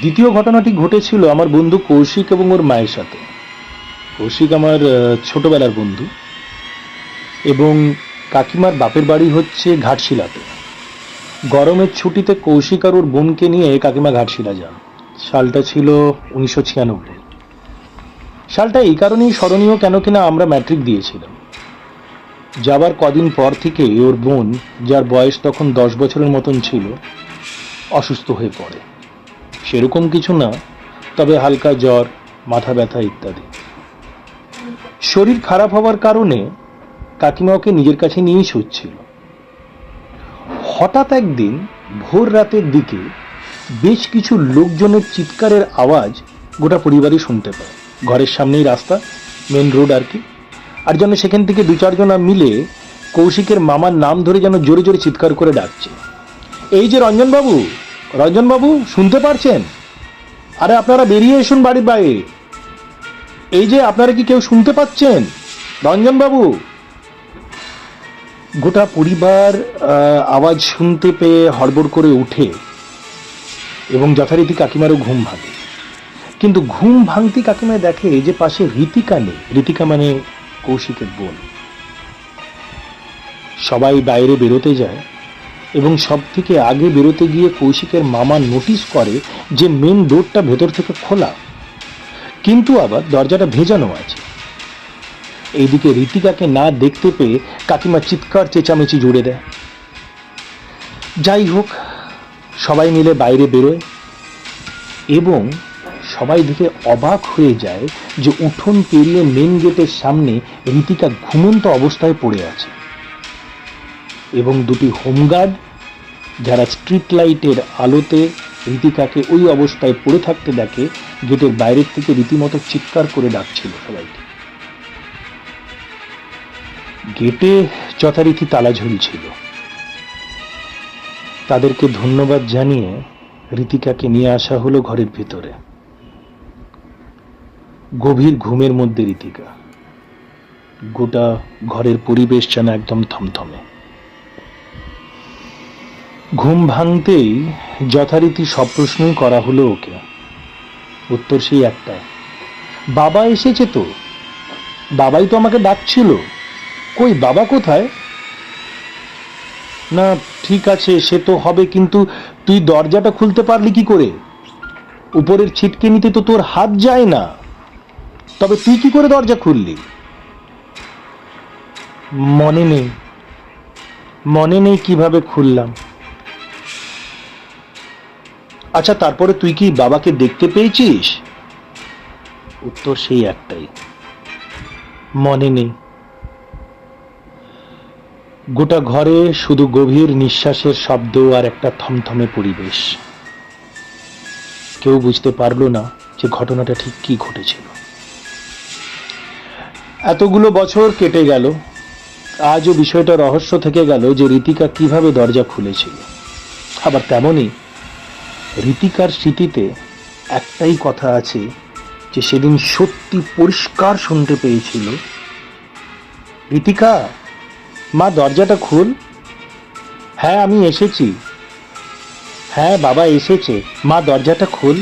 দ্বিতীয় ঘটনাটি ঘটেছিল আমার বন্ধু কৌশিক এবং ওর মায়ের সাথে। কৌশিক আমার ছোটবেলার বন্ধু, এবং কাকিমার বাপের বাড়ি হচ্ছে ঘাটশিলাতে। গরমের ছুটিতে কৌশিক আর ওর বোনকে নিয়ে কাকিমা ঘাটশিলা যান। সালটা ছিল 1996। সালটা এই কারণেই স্মরণীয় কেন কিনা আমরা ম্যাট্রিক দিয়েছিলাম। যাবার কদিন পর থেকে ওর বোন, যার বয়স তখন 10 বছরের মতন ছিল, অসুস্থ হয়ে পড়ে। সেরকম কিছু না, তবে হালকা জ্বর, মাথা ব্যথা ইত্যাদি। শরীর খারাপ হওয়ার কারণে কাকিমা ওকে নিজের কাছে নিয়েই শুচ্ছিল। হঠাৎ একদিন ভোর রাতের দিকে বেশ কিছু লোকজনের চিৎকারের আওয়াজ গোটা পরিবারই শুনতে পায়। ঘরের সামনেই রাস্তা, মেন রোড আর কি। আর যেন সেখান থেকে 2-4 জনা মিলে কৌশিকের মামার নাম ধরে যেন জোরে জোরে চিৎকার করে ডাকছে, এই যে রঞ্জনবাবু, রঞ্জনবাবু, শুনতে পারছেন? আরে আপনারা বেরিয়ে এসুন বাড়ির বাইরে। এই যে আপনারা কি কেউ শুনতে পাচ্ছেন? রঞ্জনবাবু। গোটা পরিবার আওয়াজ শুনতে পেয়ে হড়বড় করে উঠে এবং যথারীতি কাকিমারও ঘুম ভাঙে। কিন্তু ঘুম ভাঙতে কাকিমা দেখে যে পাশে রীতিকা নেই। রীতিকা মানে কৌশিকের বোন। সবাই বাইরে বেরোতে যায় এবং সব থেকে আগে বেরোতে গিয়ে কৌশিকের মামা নোটিস করে যে মেন ডোরটা ভেতর থেকে খোলা, কিন্তু আবার দরজাটা ভেজানো আছে। এইদিকে রীতিকাকে না দেখতে পেয়ে কাকিমা চিৎকার চেঁচামেচি জুড়ে দেয়। যাই হোক, সবাই মিলে বাইরে বেরোয় এবং সবাই দেখে অবাক হয়ে যায় যে উঠোন পেরিয়ে মেন গেটের সামনে রীতিকা ঘুমন্ত অবস্থায় পড়ে আছে এবং দুটি হোমগার্ড, যারা স্ট্রিট লাইটের আলোতে রীতিকাকে ওই অবস্থায় পড়ে থাকতে দেখে, গেটের বাইরের থেকে রীতিমতো চিৎকার করে ডাকছিল সবাইকে। গেটে যথারীতি তালা ঝুলছিল। তাদেরকে ধন্যবাদ জানিয়ে রীতিকাকে নিয়ে আসা হলো ঘরের ভিতরে। গভীর ঘুমের মধ্যে রীতিকা। গোটা ঘরের পরিবেশ যেন একদম থমথমে। ঘুম ভাঙতেই যথারীতি সব প্রশ্নই করা হলো ওকে। উত্তর সেই একটাই, বাবা এসেছে তো, বাবাই তো আমাকে ডাকছিল, কই বাবা কোথায়? না ঠিক আছে, সে তো হবে, কিন্তু তুই দরজাটা খুলতে পারলি কি করে? উপরের ছিটকে নিতে তো তোর হাত যায় না, তবে তুই কি করে দরজা খুললি? মনে নেই, মনে নেই কিভাবে খুললাম। আচ্ছা, তারপরে তুই কি বাবাকে দেখতে পেয়েছিস? উত্তর সেই একটাই, মনে নেই। গোটা ঘরে শুধু গভীর নিঃশ্বাসের শব্দ আর একটা থমথমে পরিবেশ। কেউ বুঝতে পারলো না যে ঘটনাটা ঠিক কি ঘটেছিল। এতগুলো বছর কেটে গেল, আজও বিষয়টা রহস্য থেকে গেল যে রীতিকা কিভাবে দরজা খুলেছিল। আবার তেমনই রীতিকার স্মৃতিতে একটাই কথা আছে যে সেদিন সত্যি পরিষ্কার শুনতে পেয়েছিল, রীতিকা, মা দরজাটা খুল। হ্যাঁ আমি এসেছি, হ্যাঁ বাবা এসেছে, মা দরজাটা খুল।